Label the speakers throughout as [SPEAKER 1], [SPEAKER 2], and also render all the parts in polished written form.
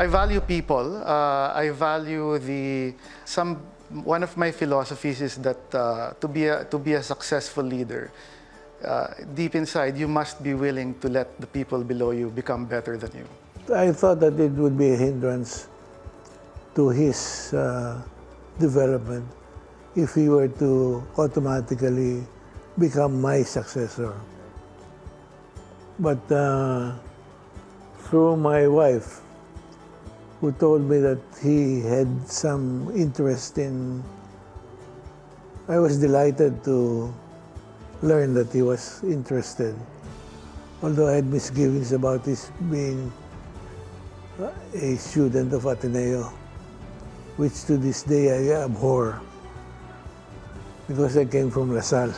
[SPEAKER 1] I value people. I value one of my philosophies is that to be a successful leader, deep inside you must be willing to let the people below you become better than you.
[SPEAKER 2] I thought that it would be a hindrance to his development if he were to automatically become my successor. But through my wife, who told me that he had some interest in, I was delighted to learn that he was interested. Although I had misgivings about his being a student of Ateneo, which to this day I abhor because I came from LaSalle.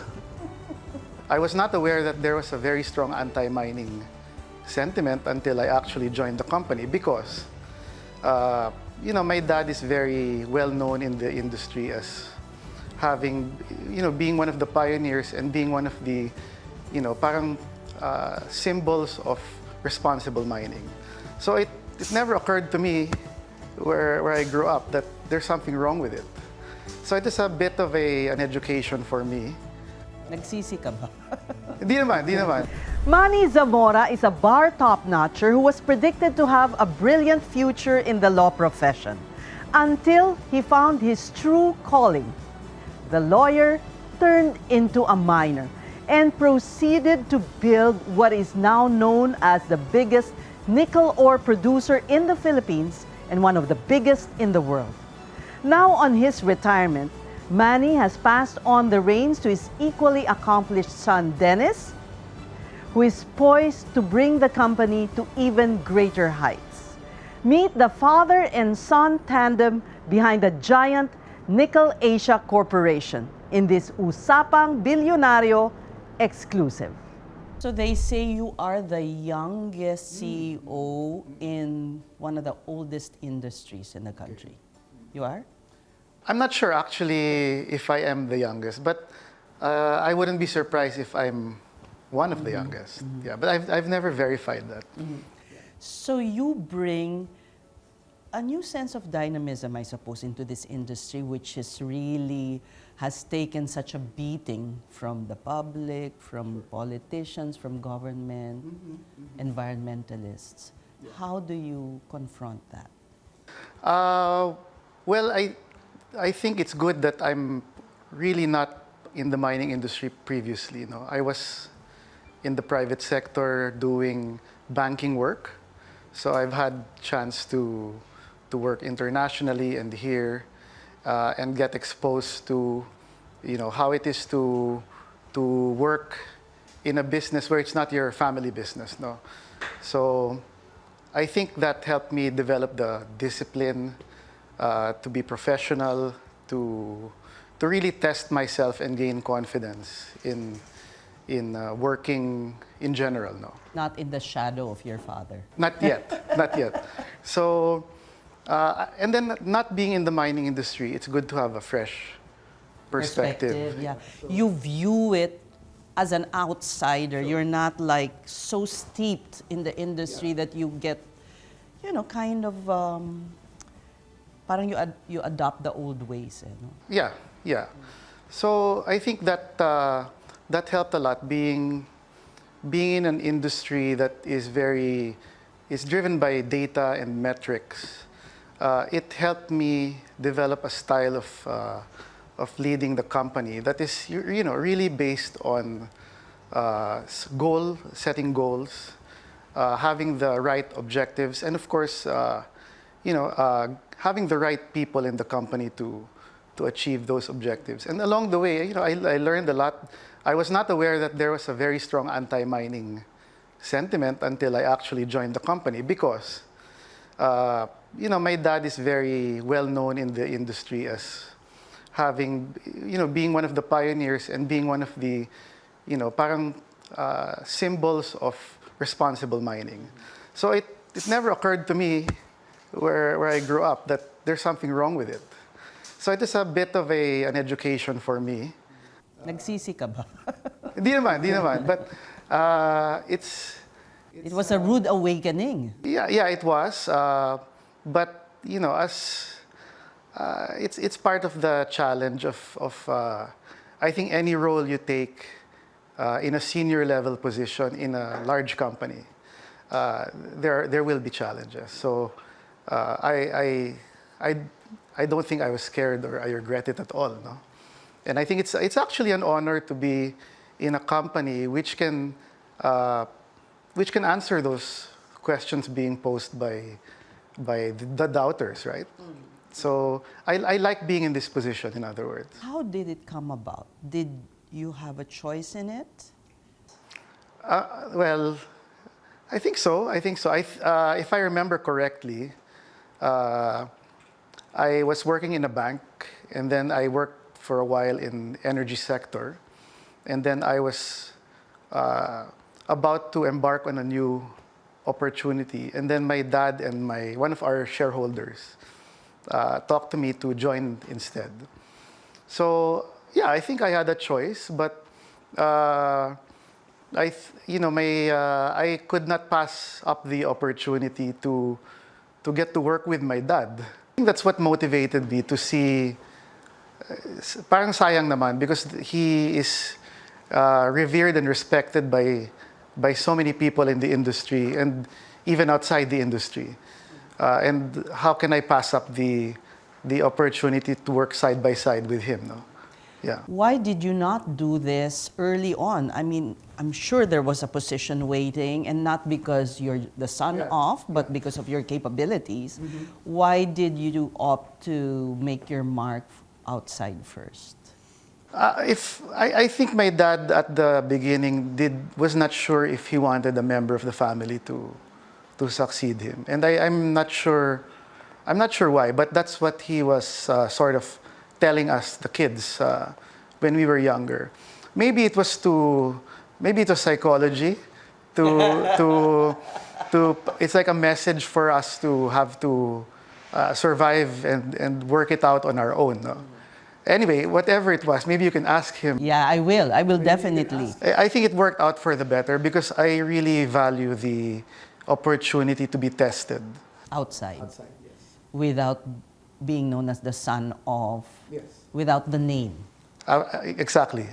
[SPEAKER 1] I was not aware that there was a very strong anti-mining sentiment until I actually joined the company because, my dad is very well known in the industry as having, being one of the pioneers and being one of the, parang symbols of responsible mining. So it never occurred to me where I grew up that there's something wrong with it. So it is a bit of an education for me.
[SPEAKER 3] Nagsisi ka ba?
[SPEAKER 1] Di naman.
[SPEAKER 4] Manny Zamora is a bar top-notcher who was predicted to have a brilliant future in the law profession until he found his true calling. The lawyer turned into a miner and proceeded to build what is now known as the biggest nickel ore producer in the Philippines and one of the biggest in the world. Now on his retirement, Manny has passed on the reins to his equally accomplished son, Dennis, who is poised to bring the company to even greater heights. Meet the father and son tandem behind the giant Nickel Asia Corporation in this Usapang Bilyonaryo exclusive.
[SPEAKER 3] So they say you are the youngest CEO in one of the oldest industries in the country. You are?
[SPEAKER 1] I'm not sure actually if I am the youngest, but I wouldn't be surprised if I'm one of the youngest. Yeah, but I've never verified that.
[SPEAKER 3] So you bring a new sense of dynamism, I suppose, into this industry, which is really has taken such a beating from the public, from politicians, from government, environmentalists. How do you confront that?
[SPEAKER 1] Well, I think it's good that I'm really not in the mining industry previously. I was in the private sector doing banking work, so I've had chance to work internationally and here and get exposed to how it is to work in a business where it's not your family business. So I think that helped me develop the discipline to be professional, to really test myself and gain confidence in working in general.
[SPEAKER 3] Not in the shadow of your father.
[SPEAKER 1] Not yet. So, and then not being in the mining industry, it's good to have a fresh perspective.
[SPEAKER 3] Yeah. You view it as an outsider. You're not like so steeped in the industry that you get, kind of, parang you adopt the old ways.
[SPEAKER 1] Yeah. So I think that that helped a lot. Being in an industry that is driven by data and metrics, it helped me develop a style of leading the company that is really based on setting goals, having the right objectives, and of course, having the right people in the company to achieve those objectives. And along the way, I learned a lot. I was not aware that there was a very strong anti-mining sentiment until I actually joined the company because, my dad is very well known in the industry as having, being one of the pioneers and being one of the, parang symbols of responsible mining. So it never occurred to me where I grew up that there's something wrong with it. So it is a bit of an education for me.
[SPEAKER 3] Nagsisi ka ba?
[SPEAKER 1] Di naman. But
[SPEAKER 3] it was a rude awakening.
[SPEAKER 1] Yeah, it was. But as it's part of the challenge of I think any role you take in a senior level position in a large company, there will be challenges. So I don't think I was scared or I regret it at all. No, and I think it's actually an honor to be in a company which can answer those questions being posed by the doubters, right? So I like being in this position, in other words.
[SPEAKER 3] How did it come about? Did you have a choice in it?
[SPEAKER 1] Well, I think so. If I remember correctly, I was working in a bank, and then I worked for a while in energy sector, and then I was about to embark on a new opportunity, and then my dad and one of our shareholders talked to me to join instead. So yeah, I think I had a choice, but I could not pass up the opportunity to get to work with my dad. I think that's what motivated me to see. Parang sayang naman because he is revered and respected by so many people in the industry and even outside the industry. And how can I pass up the opportunity to work side by side with him? No? Yeah.
[SPEAKER 3] Why did you not do this early on? I mean, I'm sure there was a position waiting, and not because you're the son of, but because of your capabilities. Mm-hmm. Why did you opt to make your mark outside first?
[SPEAKER 1] I think my dad at the beginning was not sure if he wanted a member of the family to succeed him, and I'm not sure why, but that's what he was sort of telling us, the kids, when we were younger. Maybe it was psychology. It's like a message for us to have to survive and work it out on our own. No? Anyway, whatever it was, maybe you can ask him.
[SPEAKER 3] Yeah, I will. I will definitely.
[SPEAKER 1] I think it worked out for the better because I really value the opportunity to be tested.
[SPEAKER 3] Outside,
[SPEAKER 1] yes.
[SPEAKER 3] Without being known as the son of,
[SPEAKER 1] Yes.
[SPEAKER 3] without the name.
[SPEAKER 1] Exactly,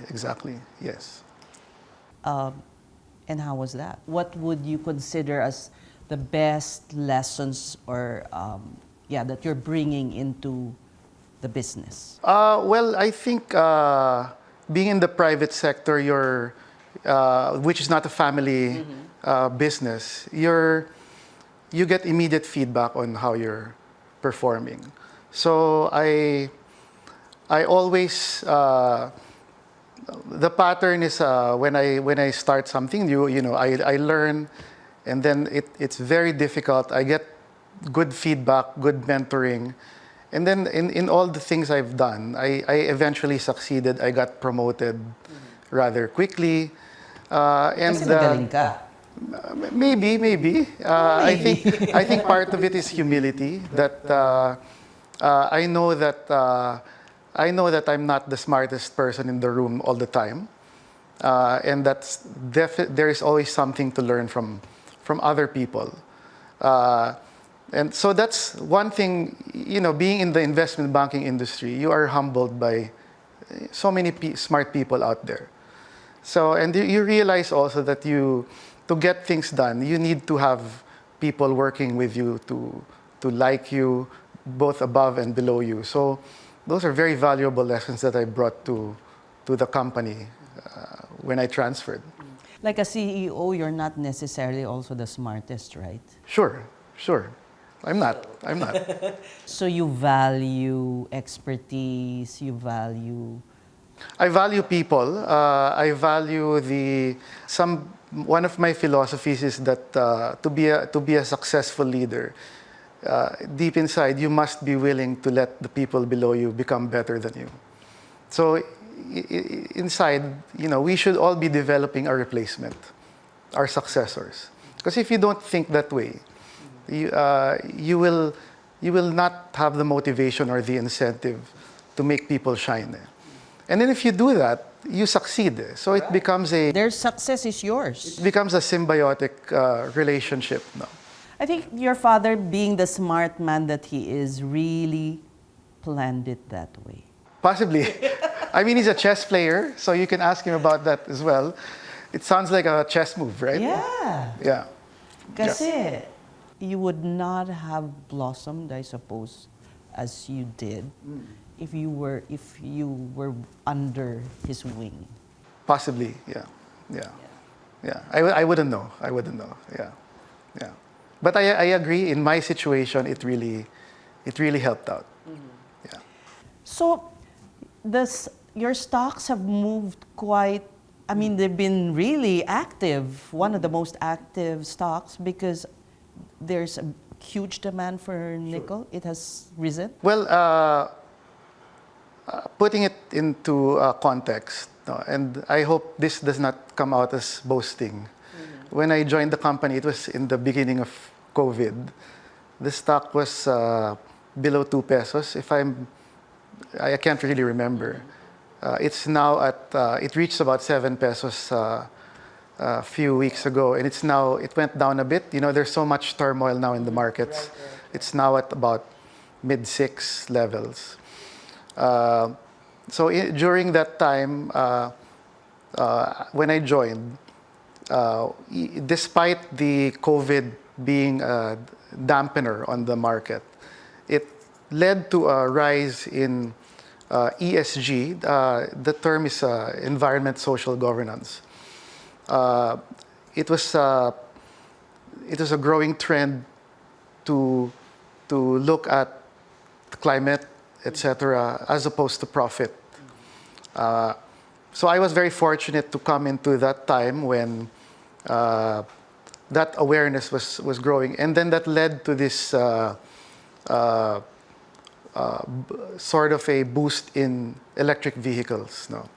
[SPEAKER 1] yes.
[SPEAKER 3] And how was that? What would you consider as the best lessons or that you're bringing into the business?
[SPEAKER 1] Well, I think being in the private sector, which is not a family business, you get immediate feedback on how you're performing. So I always the pattern is when I start something new, I learn, and then it's very difficult. I get good feedback, good mentoring, and then in all the things I've done, I eventually succeeded. I got promoted rather quickly, and
[SPEAKER 3] Kasi magaling ka.
[SPEAKER 1] maybe. I think part of it is humility. That I know that I'm not the smartest person in the room all the time, and there is always something to learn from other people. And so that's one thing, being in the investment banking industry, you are humbled by so many smart people out there. So, and you realize also that to get things done, you need to have people working with you to like you, both above and below you. So those are very valuable lessons that I brought to the company when I transferred.
[SPEAKER 3] Like a CEO, you're not necessarily also the smartest, right?
[SPEAKER 1] Sure. I'm not.
[SPEAKER 3] So you value expertise,
[SPEAKER 1] I value people. I value one of my philosophies is that to be a successful leader, deep inside you must be willing to let the people below you become better than you. So inside, we should all be developing a replacement, our successors. Because if you don't think that way, you will not have the motivation or the incentive to make people shine. And then if you do that, you succeed. So it becomes
[SPEAKER 3] their success is yours.
[SPEAKER 1] It becomes a symbiotic relationship. No?
[SPEAKER 3] I think your father, being the smart man that he is, really planned it that way.
[SPEAKER 1] Possibly. I mean, he's a chess player, so you can ask him about that as well. It sounds like a chess move, right?
[SPEAKER 3] Yeah.
[SPEAKER 1] Yeah.
[SPEAKER 3] Kasi you would not have blossomed, I suppose, as you did if you were under his wing.
[SPEAKER 1] Possibly, yeah. Yeah. Yeah. I wouldn't know. I wouldn't know. Yeah. Yeah. But I agree, in my situation, it really helped out. Yeah.
[SPEAKER 3] So, your stocks have moved quite, I mean, they've been really active, one of the most active stocks, because there's a huge demand for nickel. It has risen.
[SPEAKER 1] Well, putting it into context, no, and I hope this does not come out as boasting. When I joined the company, it was in the beginning of COVID. The stock was below 2 pesos. I can't really remember. It's now it reached about 7 pesos a few weeks ago, and it went down a bit. You know, there's so much turmoil now in the markets. It's now at about mid-6 levels. During that time, when I joined, despite the COVID being a dampener on the market, it led to a rise in ESG. The term is environment, social governance. It was a growing trend to look at climate, etc., as opposed to profit. So I was very fortunate to come into that time when that awareness was growing, and then that led to this sort of a boost in electric vehicles. No,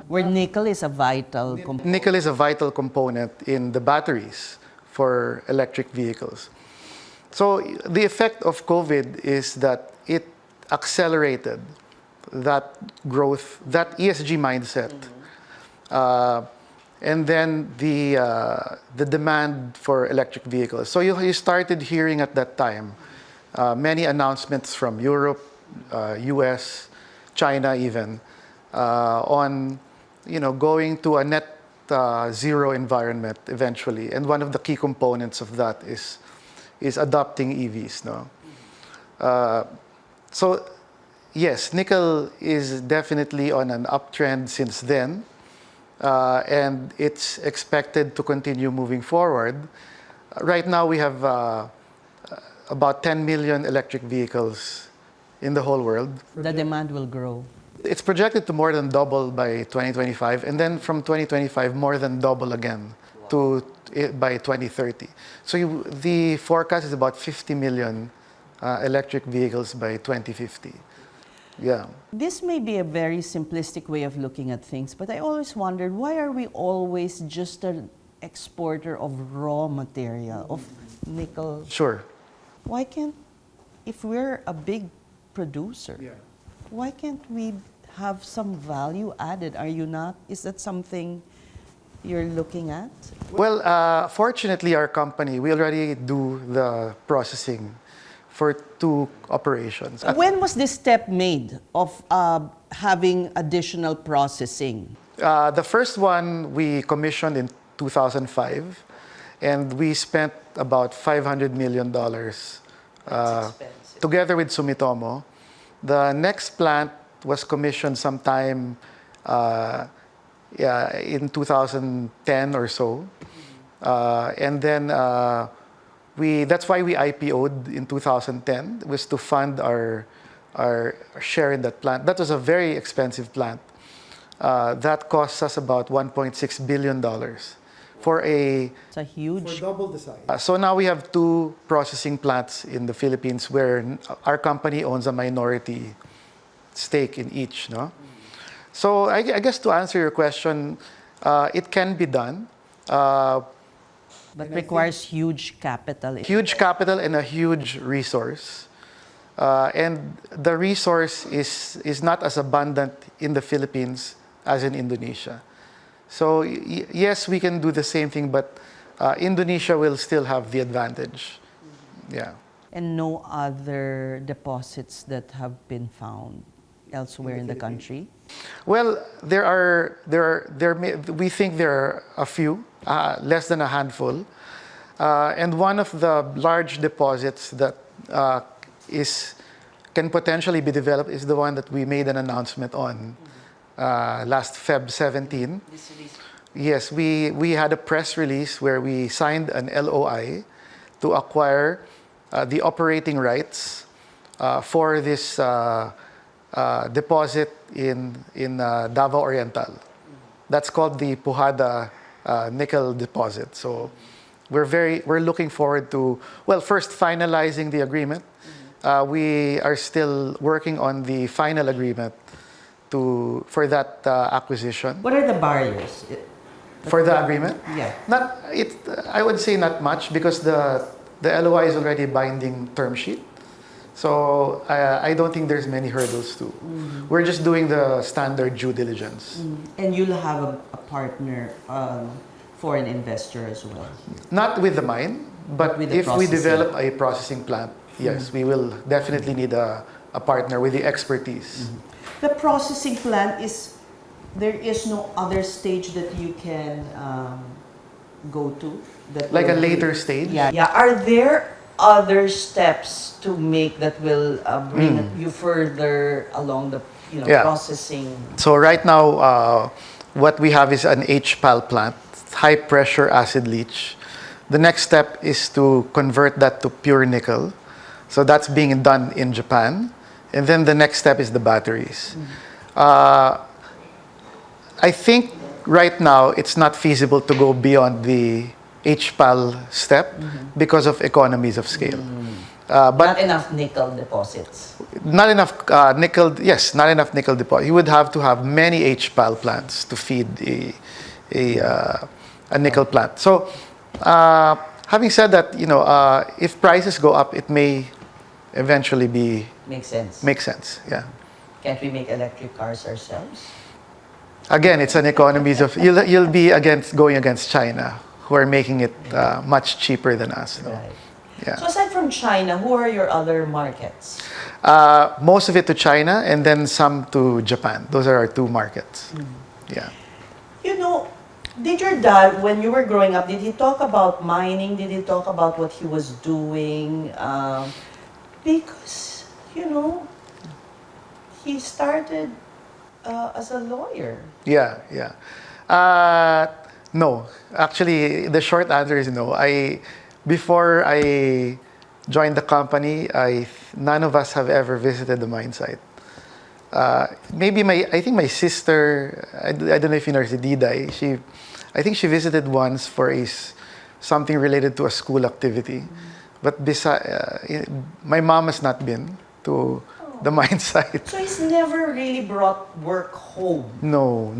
[SPEAKER 3] Where nickel is a vital component.
[SPEAKER 1] nickel is a vital component in the batteries for electric vehicles. So the effect of COVID is that it accelerated that growth, that ESG mindset, and then the demand for electric vehicles. So you started hearing at that time many announcements from Europe, US, China even, on going to a net zero environment eventually. And one of the key components of that is adopting EVs. No, so yes, nickel is definitely on an uptrend since then, and it's expected to continue moving forward. Right now, we have about 10 million electric vehicles in the whole world.
[SPEAKER 3] The demand will grow.
[SPEAKER 1] It's projected to more than double by 2025, and then from 2025, more than double again by 2030. So the forecast is about 50 million electric vehicles by 2050. Yeah.
[SPEAKER 3] This may be a very simplistic way of looking at things, but I always wondered, why are we always just an exporter of raw material, of nickel?
[SPEAKER 1] Sure.
[SPEAKER 3] Why can't, if we're a big producer, why can't we have some value added? Are you not? Is that something you're looking at?
[SPEAKER 1] Well, fortunately, our company, we already do the processing for 2 operations.
[SPEAKER 3] When was this step made of having additional processing?
[SPEAKER 1] The first one we commissioned in 2005, and we spent about $500 million together with Sumitomo. The next plant was commissioned sometime in 2010 or so. And then that's why we IPO'd in 2010, was to fund our share in that plant. That was a very expensive plant. That cost us about $1.6 billion
[SPEAKER 3] It's a huge...
[SPEAKER 1] double the size. So now we have 2 processing plants in the Philippines where our company owns a minority stake in each. No? So I guess to answer your question, it can be done.
[SPEAKER 3] But requires huge capital.
[SPEAKER 1] Huge capital and a huge resource. And the resource is not as abundant in the Philippines as in Indonesia. So yes, we can do the same thing, but Indonesia will still have the advantage. Yeah.
[SPEAKER 3] And no other deposits that have been found elsewhere in the country?
[SPEAKER 1] Well, we think there are a few, less than a handful. And one of the large deposits that can potentially be developed is the one that we made an announcement on last Feb 17. Yes, we had a press release where we signed an LOI to acquire the operating rights for this deposit in Davao Oriental. That's called the Pujada nickel deposit. So we're looking forward to, well, first finalizing the agreement. We are still working on the final agreement for that acquisition.
[SPEAKER 3] What are the barriers?
[SPEAKER 1] For the agreement?
[SPEAKER 3] Yeah.
[SPEAKER 1] I would say not much because the LOI is already a binding term sheet. So I don't think there's many hurdles too. We're just doing the standard due diligence.
[SPEAKER 3] And you'll have a partner, foreign investor as well?
[SPEAKER 1] Not with the mine, but
[SPEAKER 3] with the
[SPEAKER 1] if we
[SPEAKER 3] processing.
[SPEAKER 1] develop a processing plant, yes, we will definitely need a partner with the expertise.
[SPEAKER 3] The processing plant there is no other stage that you can go to?
[SPEAKER 1] Like a later stage?
[SPEAKER 3] Yeah. Are there other steps to make that will bring you further along the processing?
[SPEAKER 1] So right now, what we have is an HPAL plant, high pressure acid leach. The next step is to convert that to pure nickel. So that's being done in Japan. And then the next step is the batteries. I think right now it's not feasible to go beyond the HPAL step because of economies of scale. But
[SPEAKER 3] Not enough nickel deposits.
[SPEAKER 1] not enough nickel. Yes, not enough nickel deposit. You would have to have many HPAL plants to feed a nickel plant. So, having said that, if prices go up, it may eventually
[SPEAKER 3] Makes sense.
[SPEAKER 1] make sense. Yeah.
[SPEAKER 3] Can't we make electric cars ourselves?
[SPEAKER 1] Again, it's an economies of. You'll be going against China, who are making it much cheaper than us. Though.
[SPEAKER 3] Right.
[SPEAKER 1] Yeah.
[SPEAKER 3] So aside from China, who are your other markets?
[SPEAKER 1] Most of it to China and then some to Japan. Those are our two markets. Yeah.
[SPEAKER 3] Did your dad, when you were growing up, did he talk about mining? Did he talk about what he was doing? Because, he started as a lawyer.
[SPEAKER 1] Yeah. No. Actually, the short answer is no. Before I joined the company, none of us have ever visited the mine site. Maybe I think my sister, I don't know if you know her, Diday, I think she visited once for something related to a school activity. But my mom has not been to the mine site.
[SPEAKER 3] So he's never really brought work home?
[SPEAKER 1] No.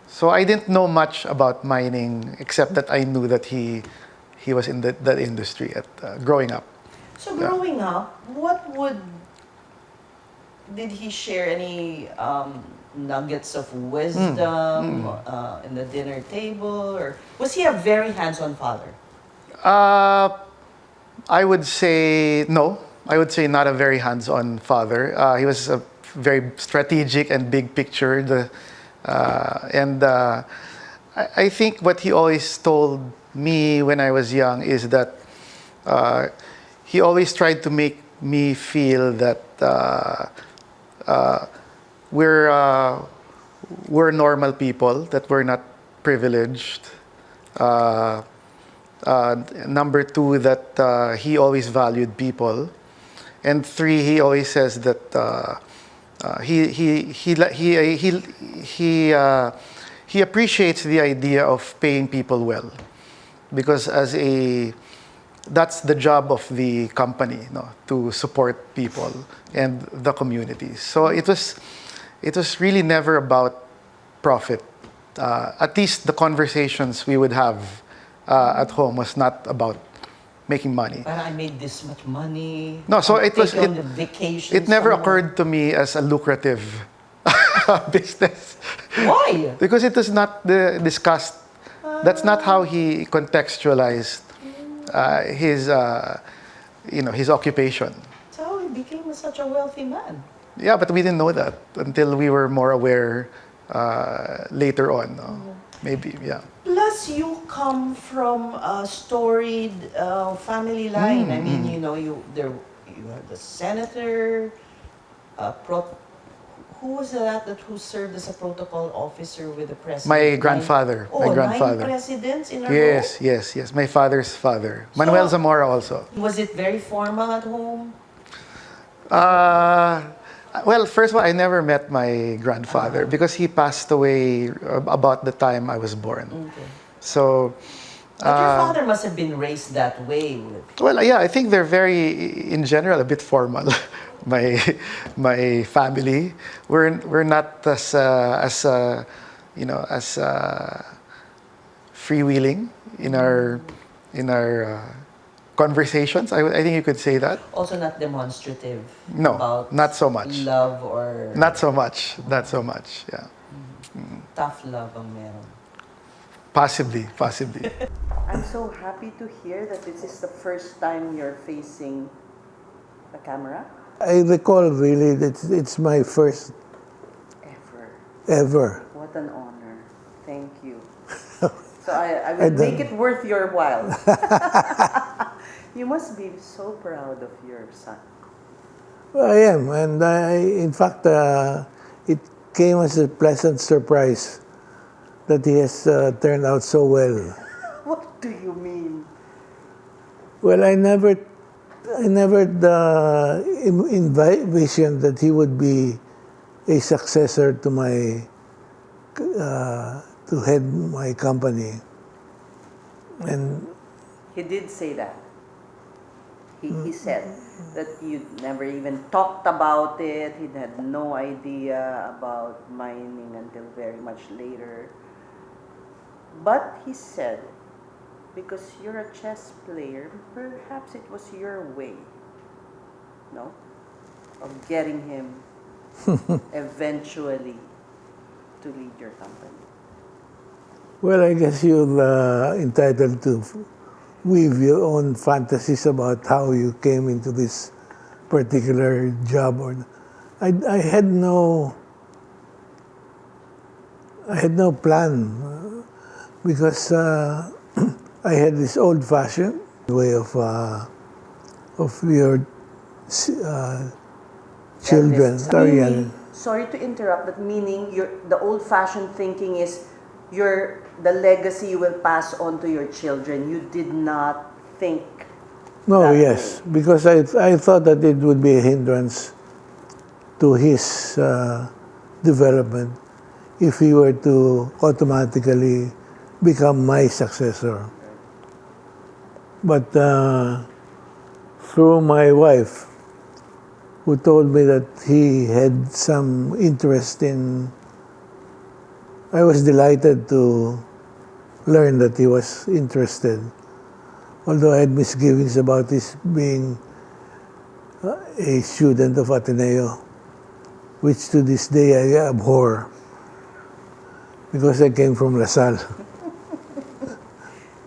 [SPEAKER 1] So I didn't know much about mining except that I knew that he was in that industry growing up.
[SPEAKER 3] So growing up, did he share any nuggets of wisdom in the dinner table, or was he a very hands-on father?
[SPEAKER 1] I would say no. I would say not a very hands-on father. He was a very strategic and big picture. I think what he always told me when I was young is that he always tried to make me feel that we're normal people, that we're not privileged. Number two, that he always valued people, and three, he always says that he appreciates the idea of paying people well, because that's the job of the company, to support people and the community. So it was really never about profit. At least the conversations we would have at home was not about making money.
[SPEAKER 3] But I made this much money.
[SPEAKER 1] No, so it never
[SPEAKER 3] somewhere.
[SPEAKER 1] occurred to me as a lucrative business.
[SPEAKER 3] Why?
[SPEAKER 1] Because it was not discussed That's not how he contextualized his, his occupation.
[SPEAKER 3] That's how he became such a wealthy man.
[SPEAKER 1] Yeah, but we didn't know that until we were more aware later on. No? Maybe, yeah.
[SPEAKER 3] Plus, you come from a storied family line. I mean, you had the senator, who was that who served as a protocol officer with the president?
[SPEAKER 1] My grandfather. My grandfather.
[SPEAKER 3] 9 presidents in a row?
[SPEAKER 1] Yes. My father's father. Manuel Zamora also.
[SPEAKER 3] Was it very formal at home?
[SPEAKER 1] Well, first of all, I never met my grandfather because he passed away about the time I was born.
[SPEAKER 3] Okay.
[SPEAKER 1] So,
[SPEAKER 3] But your father must have been raised that way.
[SPEAKER 1] well, yeah, I think they're very, in general, a bit formal. my family, we're not as freewheeling in our conversations. I think you could say that.
[SPEAKER 3] Also not demonstrative.
[SPEAKER 1] No,
[SPEAKER 3] about
[SPEAKER 1] not so much.
[SPEAKER 3] Love or
[SPEAKER 1] Not so much. Yeah.
[SPEAKER 3] tough love ang meron.
[SPEAKER 1] Possibly.
[SPEAKER 3] I'm so happy to hear that this is the first time you're facing the camera.
[SPEAKER 2] I recall really that it's my first ever.
[SPEAKER 3] What an honor. Thank you. So I will make it worth your while. You must be so proud of your son.
[SPEAKER 2] I am, and in fact, it came as a pleasant surprise that he has turned out so well.
[SPEAKER 3] What do you mean?
[SPEAKER 2] Well, I never envisioned that he would be a successor to my to head my company, and
[SPEAKER 3] He did say that. He said that you never even talked about it. He had no idea about mining until very much later. But he said, because you're a chess player, perhaps it was your way, no, of getting him eventually to lead your company.
[SPEAKER 2] well, I guess you're entitled to weave your own fantasies about how you came into this particular job. Or I had no plan because I had this old-fashioned way of your children.
[SPEAKER 3] Sorry to interrupt, but meaning the old-fashioned thinking is the legacy you will pass on to your children. You did not think.
[SPEAKER 2] No,
[SPEAKER 3] that
[SPEAKER 2] yes,
[SPEAKER 3] way.
[SPEAKER 2] because I thought that it would be a hindrance to his development if he were to automatically become my successor. But through my wife, who told me that he had some interest in, I was delighted to learn that he was interested. Although I had misgivings about his being a student of Ateneo, which to this day I abhor, because I came from LaSalle.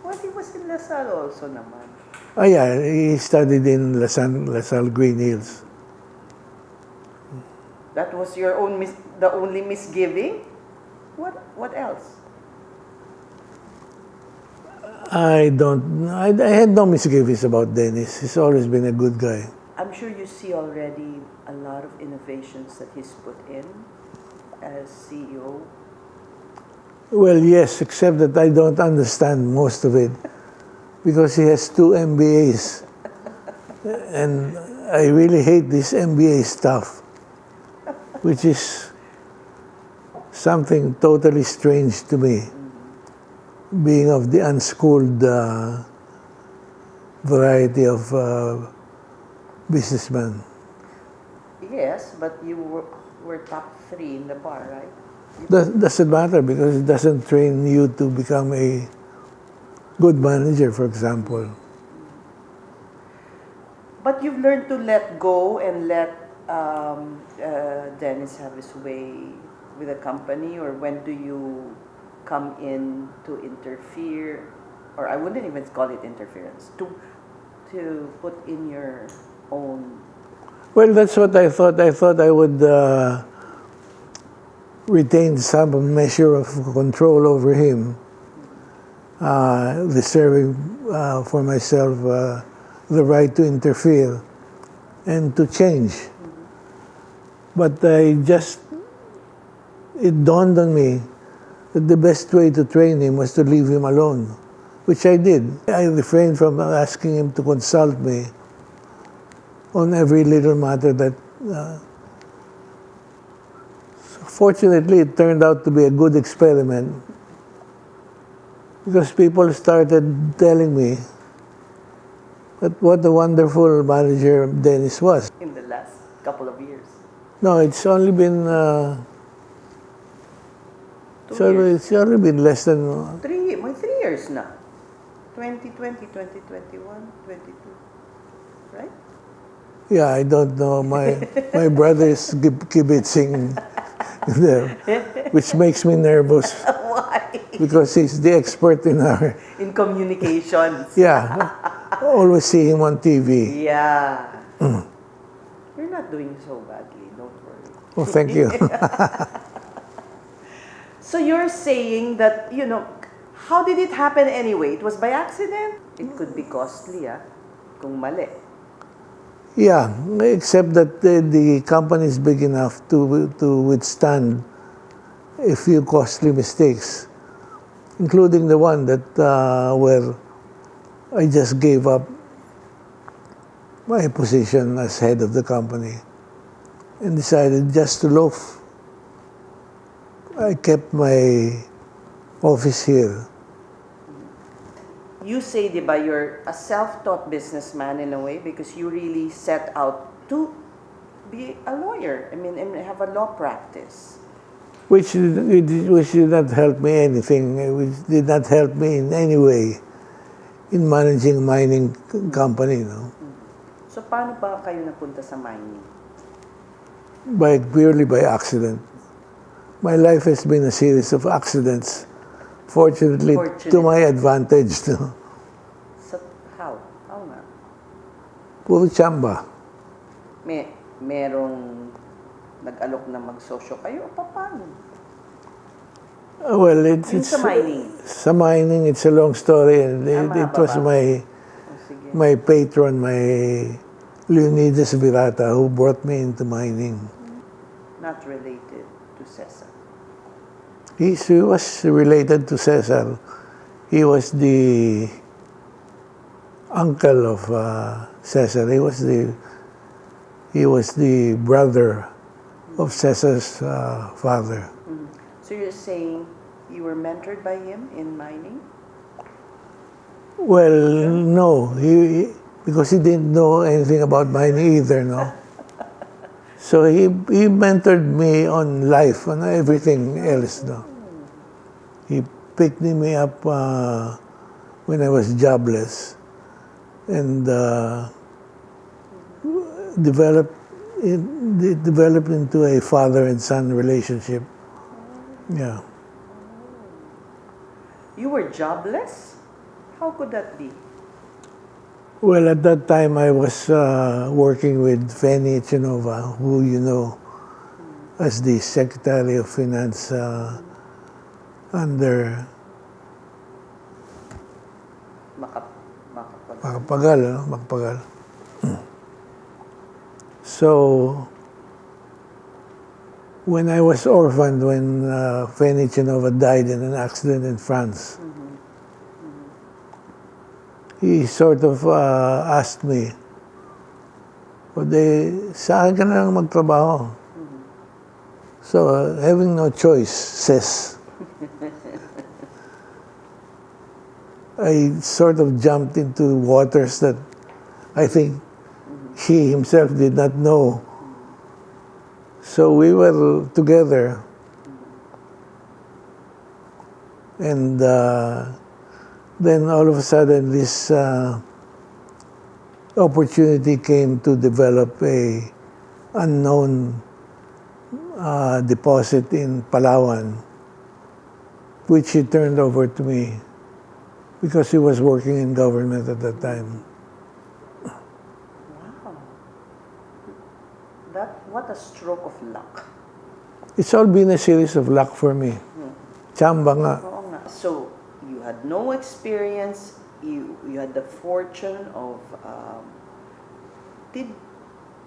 [SPEAKER 3] Well, he was in LaSalle also naman.
[SPEAKER 2] Oh yeah, he studied in LaSalle Green Hills.
[SPEAKER 3] That was your the only misgiving? What else?
[SPEAKER 2] I had no misgivings about Dennis. He's always been a good guy.
[SPEAKER 3] I'm sure you see already a lot of innovations that he's put in as CEO.
[SPEAKER 2] Well, yes, except that I don't understand most of it because he has 2 MBAs. And I really hate this MBA stuff, which is something totally strange to me, being of the unschooled variety of businessmen.
[SPEAKER 3] Yes, but you were top 3 in the bar, right?
[SPEAKER 2] Doesn't matter because it doesn't train you to become a good manager, for example.
[SPEAKER 3] But you've learned to let go and let Dennis have his way with the company, or when do you come in to interfere, or I wouldn't even call it interference, to put in your own?
[SPEAKER 2] Well, that's what I thought. I thought I would retain some measure of control over him, reserving for myself the right to interfere and to change. But it dawned on me that the best way to train him was to leave him alone, which I did. I refrained from asking him to consult me on every little matter that fortunately it turned out to be a good experiment, because people started telling me that what a wonderful manager Dennis was.
[SPEAKER 3] In the last couple of years?
[SPEAKER 2] No, it's only been
[SPEAKER 3] 2 years?
[SPEAKER 2] it's only been less than
[SPEAKER 3] 3 years na. 2020, 2021, 22. Right?
[SPEAKER 2] yeah, I don't know. My brother is kibitzing there, which makes me nervous.
[SPEAKER 3] Why?
[SPEAKER 2] Because he's the expert in our,
[SPEAKER 3] In communications.
[SPEAKER 2] yeah, always see him on TV.
[SPEAKER 3] Yeah. You're not doing so badly, don't worry.
[SPEAKER 2] Oh, thank you.
[SPEAKER 3] So you're saying that, how did it happen anyway? It was by accident? It could be costly, kung mali.
[SPEAKER 2] Yeah, except that the company is big enough to withstand a few costly mistakes, including the one that where I just gave up my position as head of the company and decided just to loaf. I kept my office here.
[SPEAKER 3] You say, di ba, you're a self-taught businessman in a way because you really set out to be a lawyer. I mean, and have a law practice.
[SPEAKER 2] Which did not help me anything, which did not help me in any way in managing a mining company,
[SPEAKER 3] So paano ba kayo napunta sa mining?
[SPEAKER 2] Purely by accident. My life has been a series of accidents, fortunately to my advantage.
[SPEAKER 3] So how? How nga?
[SPEAKER 2] Puro chamba.
[SPEAKER 3] Merong nag-alok na magsosyo kayo o paano?
[SPEAKER 2] Well, it's
[SPEAKER 3] Sa mining?
[SPEAKER 2] Sa mining, it's a long story, and it was my patron, my Leonidas Virata, who brought me into mining.
[SPEAKER 3] Not related to Cesar.
[SPEAKER 2] He was related to Cesar. He was the uncle of Cesar. He was the brother of Cesar's father.
[SPEAKER 3] So you're saying you were mentored by him in mining?
[SPEAKER 2] Well, no, because he didn't know anything about mining either, no. So he mentored me on life, on everything else, no. He picked me up when I was jobless and developed into a father and son relationship. Yeah.
[SPEAKER 3] You were jobless? How could that be?
[SPEAKER 2] Well, at that time I was working with Fanny Chinova, who you know as the Secretary of Finance under Makapagal. So, when I was orphaned, when Fanny Chinova died in an accident in France, he sort of asked me, sa akin ka na lang magtrabaho. So, having no choice, says, I sort of jumped into waters that I think he himself did not know. So we were together, and then all of a sudden this opportunity came to develop a unknown deposit in Palawan, which he turned over to me because he was working in government at that time.
[SPEAKER 4] Wow. What a stroke of luck.
[SPEAKER 2] It's all been a series of luck for me. Chamba nga.
[SPEAKER 4] Oo nga. So, you had no experience, you had the fortune of,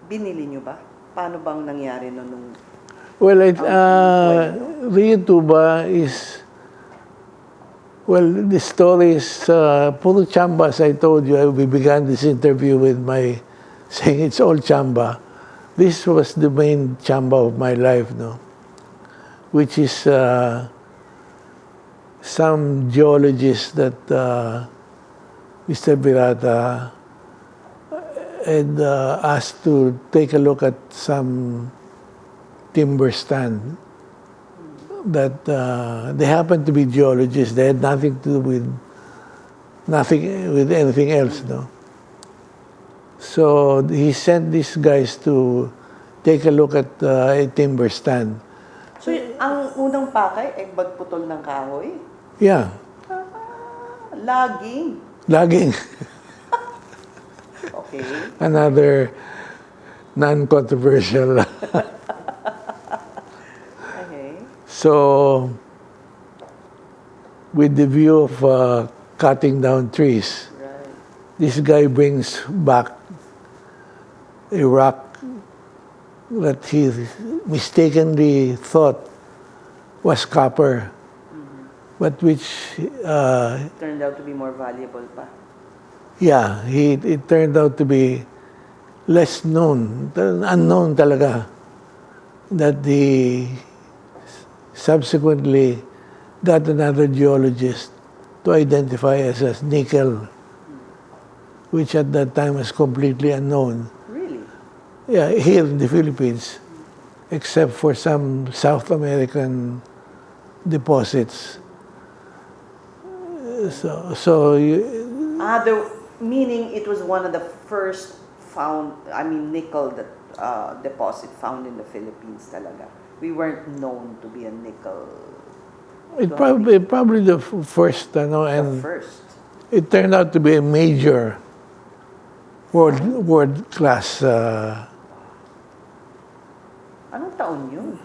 [SPEAKER 4] binili nyo ba? Paano bang nangyari nung
[SPEAKER 2] Well, Rio Tuba is, well, the story is puro chamba, as I told you. We began this interview with my saying it's all chamba. This was the main chamba of my life, no? Which is some geologist that Mr. Birata had asked to take a look at some timber stand that they happened to be geologists. They had nothing to do with anything else, no. So he sent these guys to take a look at a timber stand.
[SPEAKER 4] So, ang unang pakay ay bagputol ng kahoy?
[SPEAKER 2] Yeah,
[SPEAKER 4] Laging.
[SPEAKER 2] laging
[SPEAKER 4] Okay.
[SPEAKER 2] another non-controversial.
[SPEAKER 4] Okay.
[SPEAKER 2] So, with the view of cutting down trees,
[SPEAKER 4] Right.
[SPEAKER 2] this guy brings back a rock that he mistakenly thought was copper, but which,
[SPEAKER 4] Turned out to be more valuable pa.
[SPEAKER 2] yeah, it turned out to be less known, unknown talaga, that he subsequently got another geologist to identify as nickel, which at that time was completely unknown.
[SPEAKER 4] Really?
[SPEAKER 2] Yeah, here in the Philippines, except for some South American deposits.
[SPEAKER 4] Meaning it was one of the first nickel that deposit found in the Philippines talaga. We weren't known to be a nickel.
[SPEAKER 2] Probably the first, and
[SPEAKER 4] The first.
[SPEAKER 2] it turned out to be a major world class.
[SPEAKER 4] Anong taon yun?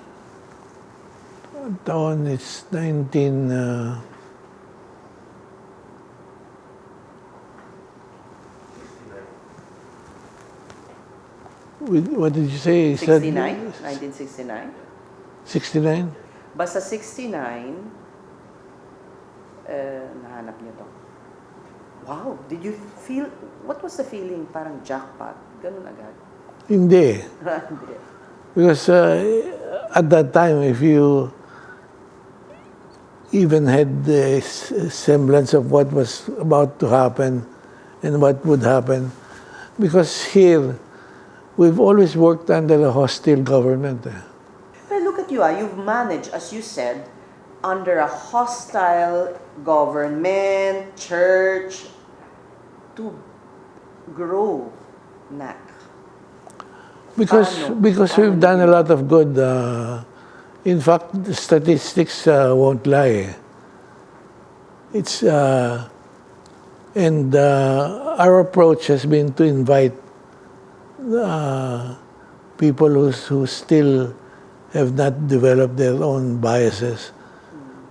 [SPEAKER 2] Taon it's 19. What did you say?
[SPEAKER 4] 69? 1969?
[SPEAKER 2] 69?
[SPEAKER 4] Basta 69, nahanap niyo to. Wow, did you feel, what was the feeling? Parang jackpot? Ganun agad?
[SPEAKER 2] Hindi.
[SPEAKER 4] Hindi.
[SPEAKER 2] Because at that time, if you even had the semblance of what was about to happen and what would happen, because here, we've always worked under a hostile government.
[SPEAKER 4] But look at you, you've managed, as you said, under a hostile government, church, to grow NAC.
[SPEAKER 2] Because
[SPEAKER 4] Paano
[SPEAKER 2] we've done a lot of good. In fact, the statistics won't lie. It's and our approach has been to invite people who still have not developed their own biases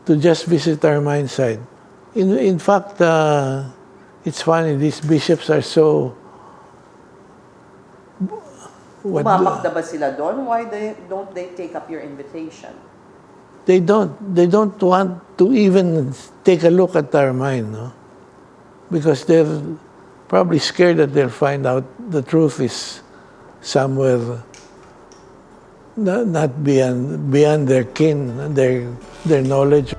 [SPEAKER 2] to just visit our mine site. In fact, it's funny, these bishops are so...
[SPEAKER 4] Umapakda ba sila doon? Why don't they take up your invitation?
[SPEAKER 2] They don't want to even take a look at our mine, no? Because they're probably scared that they'll find out the truth is somewhere not beyond their kin, their knowledge.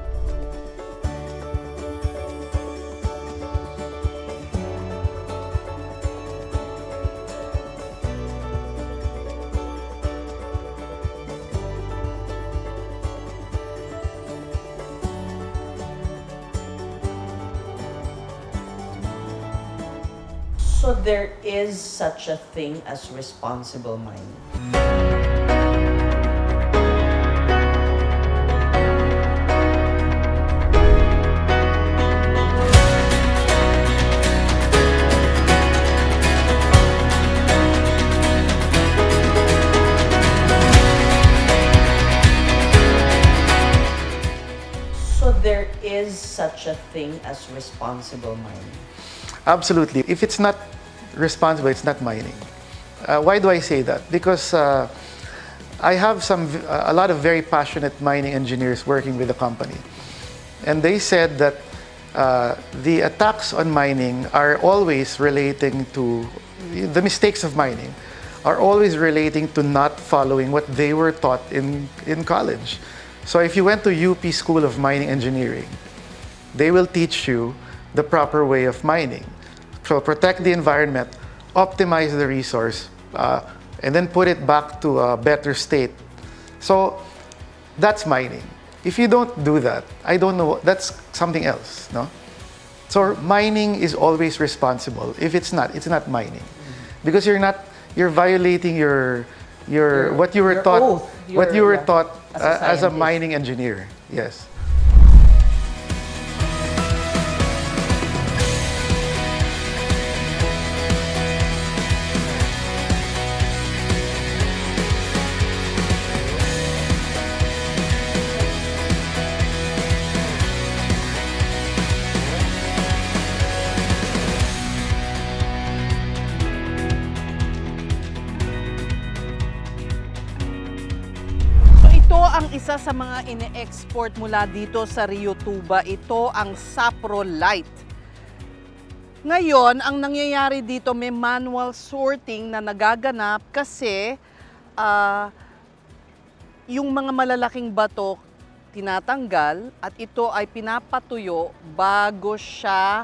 [SPEAKER 3] So there is such a thing as responsible mining. such a thing as responsible mining?
[SPEAKER 1] Absolutely. If it's not responsible, it's not mining. Why do I say that? Because I have a lot of very passionate mining engineers working with the company. And they said that the attacks on mining are always relating to, the mistakes of mining are always relating to not following what they were taught in college. So if you went to UP School of Mining Engineering, they will teach you the proper way of mining. So protect the environment, optimize the resource, and then put it back to a better state. So that's mining. If you don't do that, I don't know, that's something else, no? So mining is always responsible. If it's not mining. Because you're violating your what you were
[SPEAKER 3] your
[SPEAKER 1] taught,
[SPEAKER 3] oath,
[SPEAKER 1] what you were
[SPEAKER 3] yeah,
[SPEAKER 1] taught
[SPEAKER 3] as a
[SPEAKER 1] as a
[SPEAKER 3] scientist.
[SPEAKER 1] mining engineer. Yes.
[SPEAKER 4] So ito ang isa sa mga ine-export mula dito sa Rio Tuba. Ito ang saprolite. Ngayon, ang nangyayari dito may manual sorting na nagaganap kasi yung mga malalaking bato tinatanggal at ito ay pinapatuyo bago siya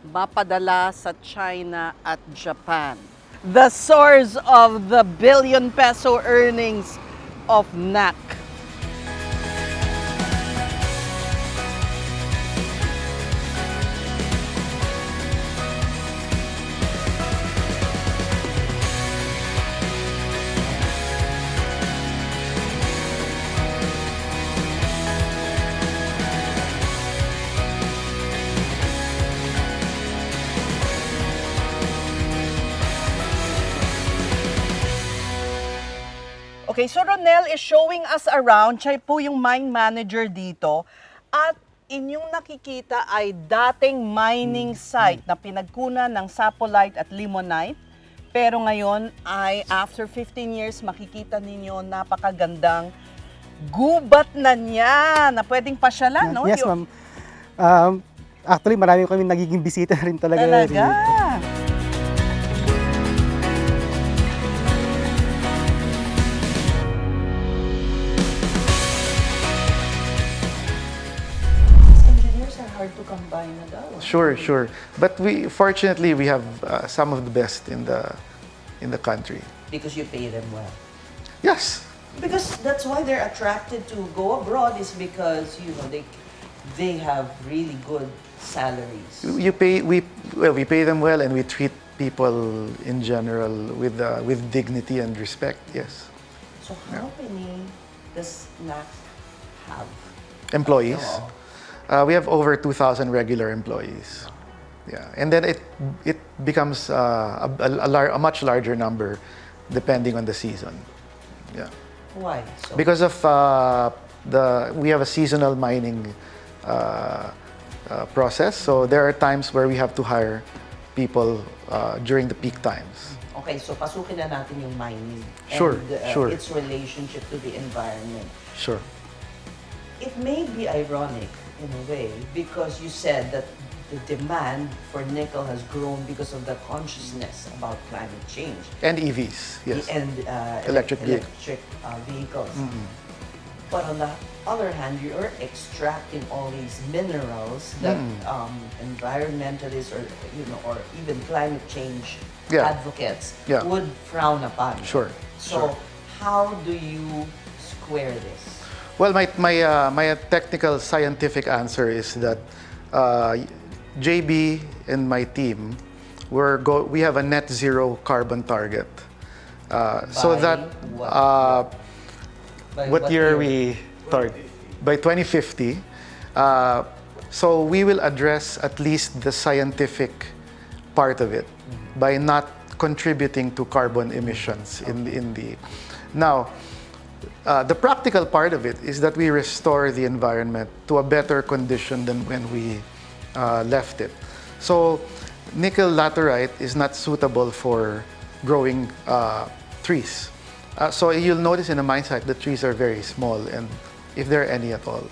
[SPEAKER 4] mapadala sa China at Japan. The source of the billion peso earnings of NAC. Okay, so Ronel is showing us around. Siya po yung mine manager dito. At inyong nakikita ay dating mining site na pinagkunan ng saprolite at limonite. Pero ngayon ay after 15 years, makikita ninyo napakagandang gubat na niya na pwedeng pasyalan, no?
[SPEAKER 5] Yes, ma'am. Actually, marami kami nagiging bisita rin talaga.
[SPEAKER 4] Talaga.
[SPEAKER 3] Engineers are hard to come by na daw.
[SPEAKER 1] Sure. But fortunately we have some of the best in the country.
[SPEAKER 3] Because you pay them well.
[SPEAKER 1] Yes.
[SPEAKER 3] Because that's why they're attracted to go abroad, is because they have really good salaries.
[SPEAKER 1] We pay them well, and we treat people in general with dignity and respect. Yes.
[SPEAKER 3] So how many does NAC have?
[SPEAKER 1] Employees.
[SPEAKER 3] Oo.
[SPEAKER 1] We have over 2,000 regular employees. Yeah, and then it becomes a much larger number depending on the season. Yeah.
[SPEAKER 3] Why? So,
[SPEAKER 1] Because of we have a seasonal mining process, so there are times where we have to hire people during the peak times.
[SPEAKER 3] okay, so pasukin na natin yung mining.
[SPEAKER 1] Sure,
[SPEAKER 3] And
[SPEAKER 1] sure.
[SPEAKER 3] its relationship to the environment.
[SPEAKER 1] Sure.
[SPEAKER 3] It may be ironic in a way because you said that the demand for nickel has grown because of the consciousness about climate change.
[SPEAKER 1] And EVs, yes.
[SPEAKER 3] And
[SPEAKER 1] Electric vehicle.
[SPEAKER 3] vehicles. But on the other hand, you're extracting all these minerals that environmentalists or even climate change
[SPEAKER 1] Yeah.
[SPEAKER 3] advocates
[SPEAKER 1] Yeah.
[SPEAKER 3] would frown upon.
[SPEAKER 1] Sure,
[SPEAKER 3] So how do you square this?
[SPEAKER 1] Well, my technical scientific answer is that JB and my team we have a net zero carbon target. So
[SPEAKER 3] By
[SPEAKER 1] that
[SPEAKER 3] what? By
[SPEAKER 1] what year we target? By 2050. So we will address at least the scientific part of it by not contributing to carbon emissions in the. Now, The practical part of it is that we restore the environment to a better condition than when we left it. So nickel laterite is not suitable for growing trees. So you'll notice in a mine site the trees are very small, and if there are any at all.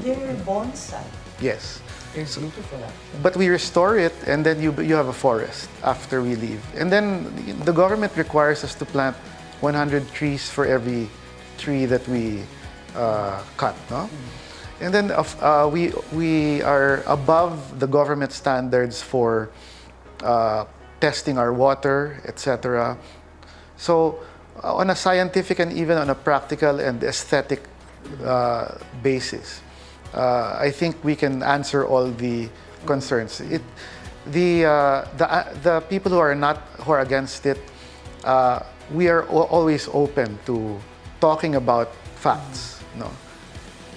[SPEAKER 3] They're bonsai.
[SPEAKER 1] Yes.
[SPEAKER 3] They're beautiful. Actually.
[SPEAKER 1] But we restore it, and then you have a forest after we leave. And then the government requires us to plant 100 trees for every tree that we cut, no? And then we are above the government standards for testing our water, etc. So on a scientific and even on a practical and aesthetic basis, I think we can answer all the concerns. The people who are against it, we are always open to talking about facts, no,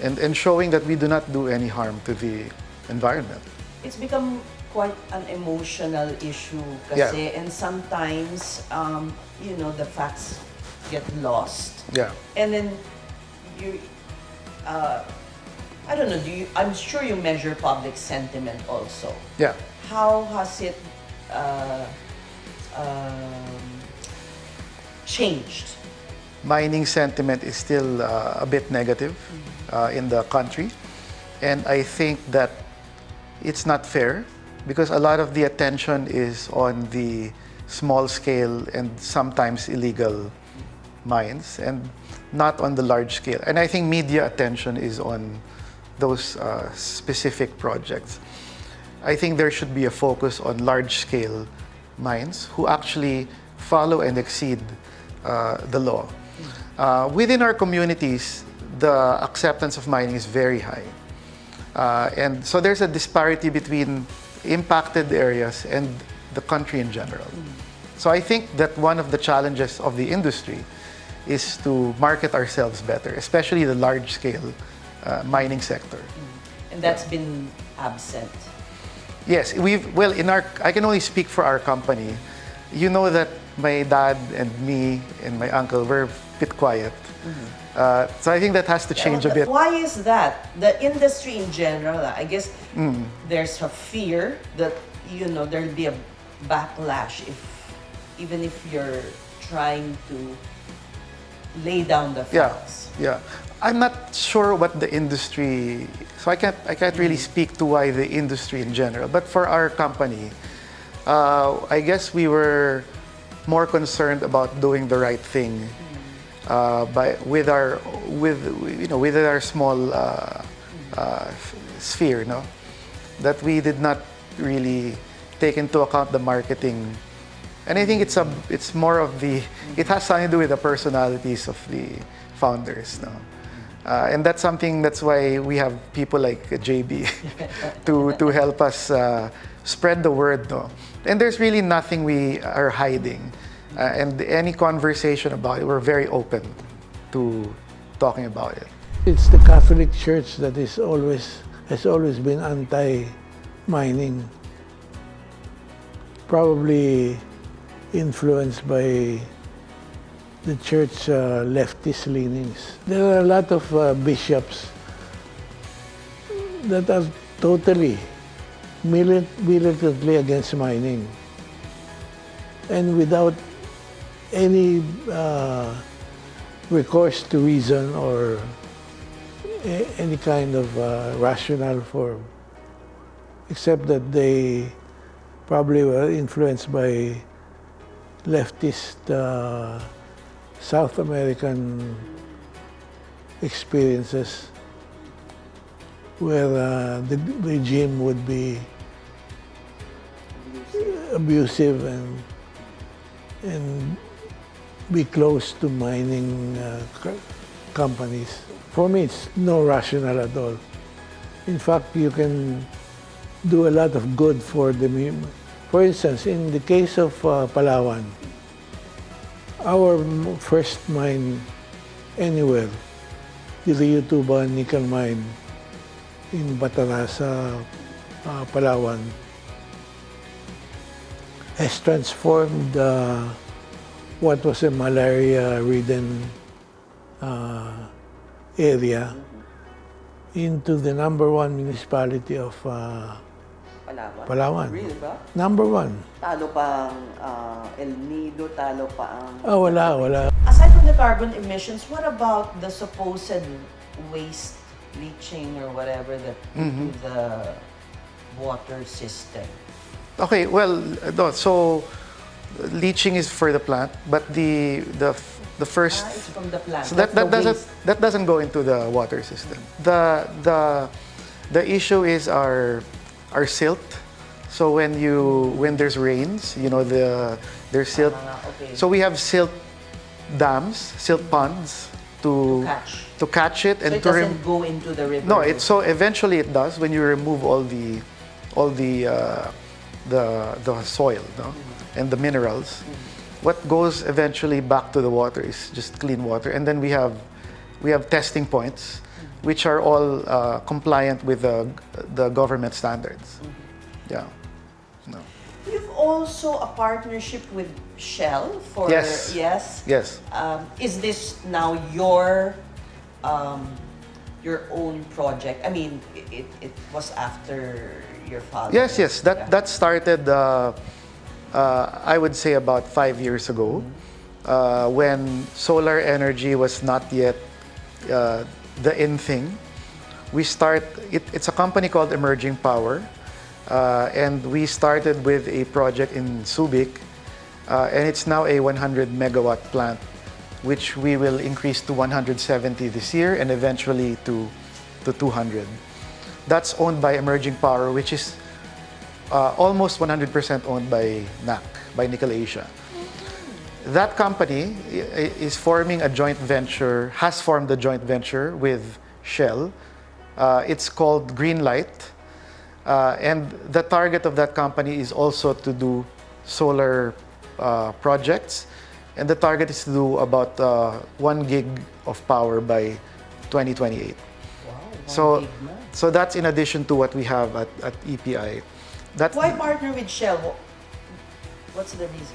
[SPEAKER 1] and showing that we do not do any harm to the environment.
[SPEAKER 3] It's become quite an emotional issue kasi, and sometimes the facts get lost.
[SPEAKER 1] Yeah.
[SPEAKER 3] And then you I don't know, I'm sure you measure public sentiment also.
[SPEAKER 1] Yeah.
[SPEAKER 3] How has it changed?
[SPEAKER 1] Mining sentiment is still a bit negative in the country, and I think that it's not fair because a lot of the attention is on the small scale and sometimes illegal mines and not on the large scale. And I think media attention is on those specific projects. I think there should be a focus on large scale mines who actually follow and exceed the law. Within our communities, the acceptance of mining is very high. And so there's a disparity between impacted areas and the country in general. So I think that one of the challenges of the industry is to market ourselves better, especially the large-scale mining sector.
[SPEAKER 3] And that's been absent.
[SPEAKER 1] Yes, I can only speak for our company. You know that my dad and me and my uncle were a bit quiet. So I think that has to change a bit.
[SPEAKER 3] Why is that? The industry in general, I guess there's a fear that there'll be a backlash even if you're trying to lay down the facts.
[SPEAKER 1] Yeah. I'm not sure what the industry, so I can't really speak to why the industry in general. But for our company, I guess we were more concerned about doing the right thing with our small sphere, no, that we did not really take into account the marketing. And I think it's more of it has something to do with the personalities of the founders, no? And that's why we have people like JB to help us spread the word, no? And there's really nothing we are hiding. And any conversation about it, we're very open to talking about it.
[SPEAKER 2] It's the Catholic Church that has always been anti-mining, probably influenced by the church leftist leanings. There are a lot of bishops that are totally militantly against mining, and without any recourse to reason or any kind of rationale form, except that they probably were influenced by leftist South American experiences where the regime would be abusive and be close to mining companies. For me, it's no rational at all. In fact, you can do a lot of good for the. For instance, in the case of Palawan, our first mine anywhere, the Rio Tuba nickel mine in Batarasa, Palawan, has transformed what was a malaria-ridden area into the #1 municipality of Palawan.
[SPEAKER 3] Really ba?
[SPEAKER 2] #1.
[SPEAKER 3] Talo pang El Nido, talo pa ang...
[SPEAKER 2] Wala.
[SPEAKER 3] Aside from the carbon emissions, what about the supposed waste leaching or whatever that into the water system?
[SPEAKER 1] Okay, well, no, so leaching is for the plant, but the first
[SPEAKER 3] It's from the plant.
[SPEAKER 1] so
[SPEAKER 3] That's the waste.
[SPEAKER 1] that doesn't go into the water system. The issue is our silt. So when there's rains, there's silt.
[SPEAKER 3] Okay.
[SPEAKER 1] So we have silt dams, silt ponds to catch it
[SPEAKER 3] So
[SPEAKER 1] and
[SPEAKER 3] it
[SPEAKER 1] to
[SPEAKER 3] doesn't go into the river?
[SPEAKER 1] no, so eventually it does when you remove all the soil, no? And the minerals. What goes eventually back to the water is just clean water, and then we have testing points, which are all compliant with the government standards. Yeah. No.
[SPEAKER 3] You've also a partnership with Shell for
[SPEAKER 1] Yes.
[SPEAKER 3] Yes. Is this now your own project? I mean, it was after your father.
[SPEAKER 1] Yes. That started. I would say about 5 years ago, when solar energy was not yet the in thing. It's a company called Emerging Power, and we started with a project in Subic, and it's now a 100 megawatt plant, which we will increase to 170 this year and eventually to 200. That's owned by Emerging Power, which is almost 100% owned by NAC, by Nickel Asia. That company is forming a joint venture, has formed a joint venture with Shell. It's called Greenlight. And the target of that company is also to do solar projects. And the target is to do about 1 gig of power by 2028.
[SPEAKER 3] Wow,
[SPEAKER 1] so that's in addition to what we have at EPI.
[SPEAKER 3] Why partner with Shell? What's the reason?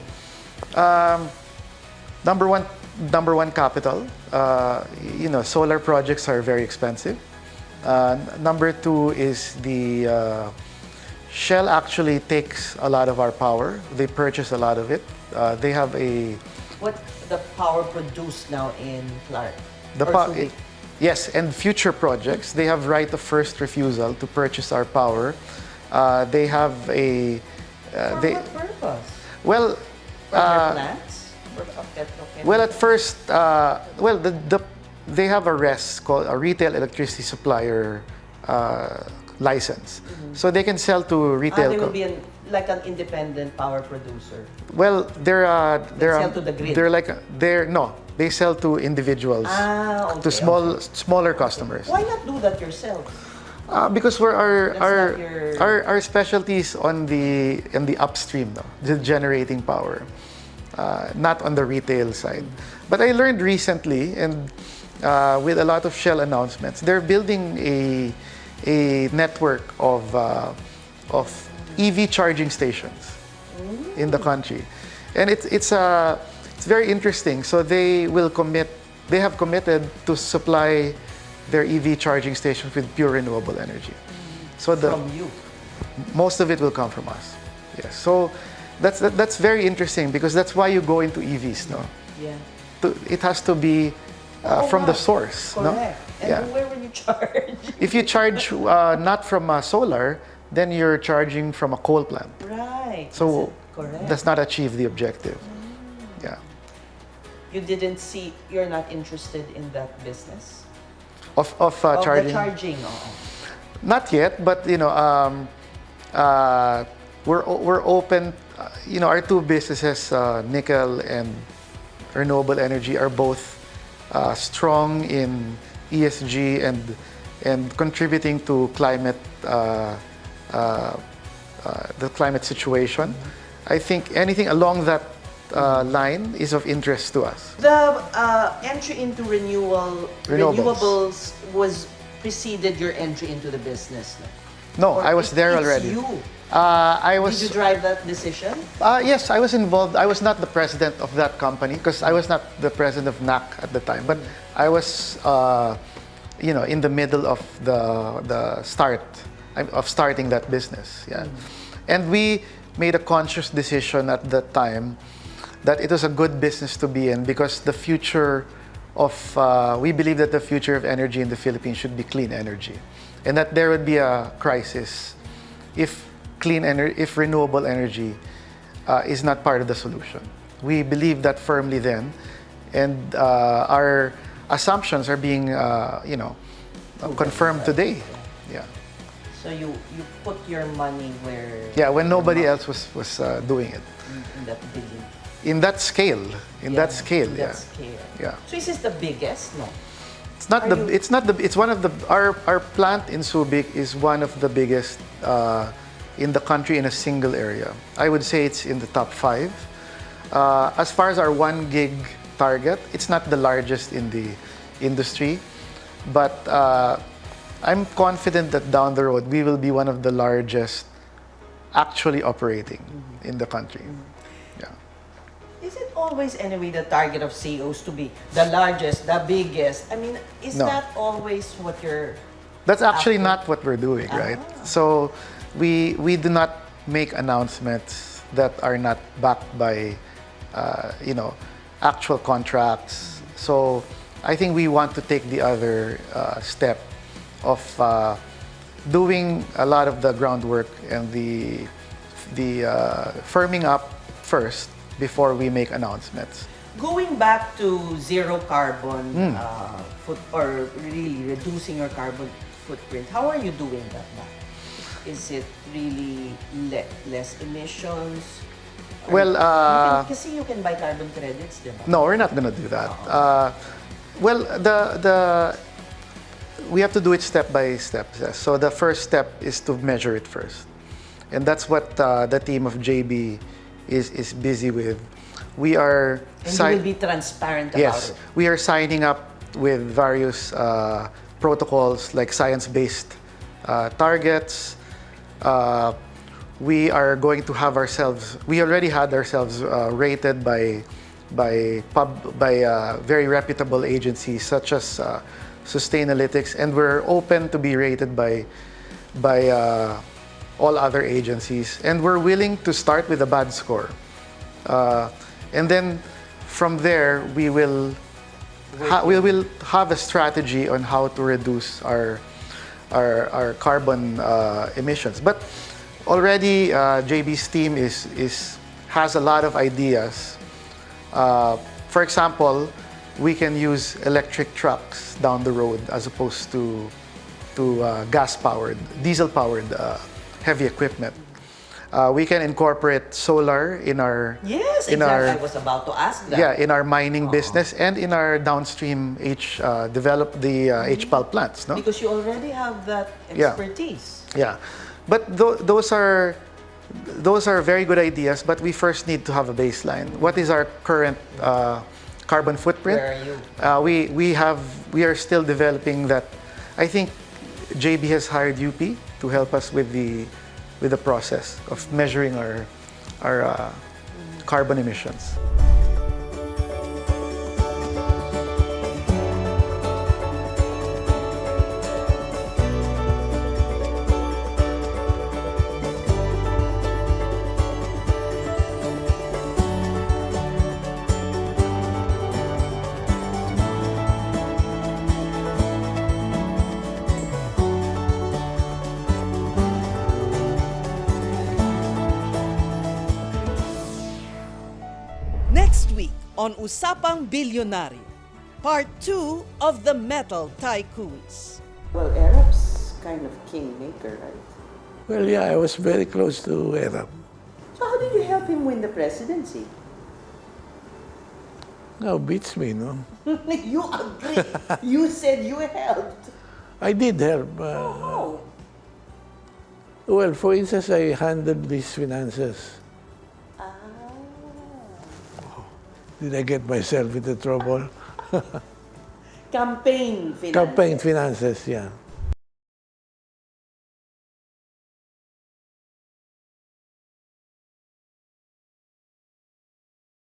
[SPEAKER 1] Number one, capital. Solar projects are very expensive. Number two is the Shell actually takes a lot of our power. They purchase a lot of it. They have
[SPEAKER 3] What the power produced now in Clark?
[SPEAKER 1] Yes, and future projects, they have right of first refusal to purchase our power. They have a...
[SPEAKER 3] For what purpose?
[SPEAKER 1] Well...
[SPEAKER 3] For their plants? For petrochemical?
[SPEAKER 1] Well, at first, they have a RES, called a Retail Electricity Supplier license. So they can sell to retail...
[SPEAKER 3] They will be like an independent power producer.
[SPEAKER 1] Well, they're
[SPEAKER 3] sell to the grid.
[SPEAKER 1] They sell to individuals,
[SPEAKER 3] okay,
[SPEAKER 1] to smaller customers.
[SPEAKER 3] Why not do that yourself?
[SPEAKER 1] Because our specialties in the upstream, the generating power, not on the retail side. But I learned recently, and with a lot of Shell announcements, they're building a network of EV charging stations in the country, and it's very interesting. So they have committed to supply their EV charging stations with pure renewable energy. So
[SPEAKER 3] From you?
[SPEAKER 1] Most of it will come from us. Yes. So that's very interesting, because that's why you go into EVs, no?
[SPEAKER 3] Yeah.
[SPEAKER 1] It has to be from the source,
[SPEAKER 3] Correct.
[SPEAKER 1] no?
[SPEAKER 3] And where will you charge?
[SPEAKER 1] If you charge not from solar, then you're charging from a coal plant.
[SPEAKER 3] Right.
[SPEAKER 1] So
[SPEAKER 3] correct.
[SPEAKER 1] does not achieve the objective. Yeah.
[SPEAKER 3] You're not interested in that business?
[SPEAKER 1] Of
[SPEAKER 3] Charging.
[SPEAKER 1] charging.
[SPEAKER 3] The charging,
[SPEAKER 1] Not yet, but we're open. Our two businesses, nickel and renewable energy, are both strong in ESG and contributing to climate, the climate situation. I think anything along that line is of interest to us.
[SPEAKER 3] The entry into renewables was preceded your entry into the business.
[SPEAKER 1] No, I was there already.
[SPEAKER 3] You.
[SPEAKER 1] I
[SPEAKER 3] Did you drive that decision?
[SPEAKER 1] Yes, I was involved. I was not the president of that company because I was not the president of NAC at the time, but I was, in the middle of the start of starting that business. Yeah, and we made a conscious decision at that time that it was a good business to be in because the future of we believe that the future of energy in the Philippines should be clean energy, and that there would be a crisis if if renewable energy is not part of the solution. We believe that firmly then, and our assumptions are being, confirmed today. Yeah.
[SPEAKER 3] So you put your money where?
[SPEAKER 1] Yeah, when nobody else was doing it.
[SPEAKER 3] In that billion.
[SPEAKER 1] In that scale. In that scale.
[SPEAKER 3] In
[SPEAKER 1] Yeah.
[SPEAKER 3] that scale.
[SPEAKER 1] Yeah.
[SPEAKER 3] So is this the biggest? No.
[SPEAKER 1] It's not the. It's not the. It's one of the. Our plant in Subic is one of the biggest in the country in a single area. I would say it's in the top 5. As far as our 1 gig target, it's not the largest in the industry, but I'm confident that down the road we will be one of the largest actually operating in the country. Yeah.
[SPEAKER 3] Is it always anyway the target of CEOs to be the largest, the biggest? I mean, is
[SPEAKER 1] No.
[SPEAKER 3] that always what you're?
[SPEAKER 1] That's actually
[SPEAKER 3] After.
[SPEAKER 1] not what we're doing, right? So we do not make announcements that are not backed by, actual contracts. So I think we want to take the other step of doing a lot of the groundwork and the firming up first before we make announcements.
[SPEAKER 3] Going back to zero carbon or really reducing your carbon footprint, how are you doing that now? Is it really less emissions?
[SPEAKER 1] Well,
[SPEAKER 3] Kasi you can buy carbon credits, di ba?
[SPEAKER 1] no, we're not going to do that. Well, we have to do it step by step. So the first step is to measure it first, and that's what the team of JB is busy with. We are
[SPEAKER 3] And you will be transparent about
[SPEAKER 1] yes,
[SPEAKER 3] it.
[SPEAKER 1] we are signing up with various protocols like science-based targets. We are going to have ourselves. We already had ourselves rated by very reputable agencies such as Sustainalytics, and we're open to be rated by all other agencies. And we're willing to start with a bad score, and then from there we will have a strategy on how to reduce our carbon emissions. But already JB's team has a lot of ideas. For example, we can use electric trucks down the road as opposed to gas-powered, diesel-powered heavy equipment. We can incorporate solar in our
[SPEAKER 3] Yes, exactly. I was about to ask that.
[SPEAKER 1] yeah, in our mining business and in our downstream develop the HPAL plants. No?
[SPEAKER 3] Because you already have that
[SPEAKER 1] Yeah.
[SPEAKER 3] expertise.
[SPEAKER 1] Yeah, but those are very good ideas. But we first need to have a baseline. What is our current carbon footprint?
[SPEAKER 3] Where are you?
[SPEAKER 1] We are still developing that. I think JB has hired UP to help us with the process of measuring our carbon emissions.
[SPEAKER 6] Next week on Usapang Bilyonaryo, Part 2 of the Metal Tycoons.
[SPEAKER 3] Well, Arab's kind of kingmaker, right?
[SPEAKER 2] Well, yeah, I was very close to Arab.
[SPEAKER 3] So how did you help him win the presidency?
[SPEAKER 2] Now beats me, no?
[SPEAKER 3] You agree. You said you helped.
[SPEAKER 2] I did help.
[SPEAKER 3] Oh.
[SPEAKER 2] Well, for instance, I handled these finances. Did I get myself into trouble?
[SPEAKER 3] Campaign finance.
[SPEAKER 2] Campaign finances, yeah.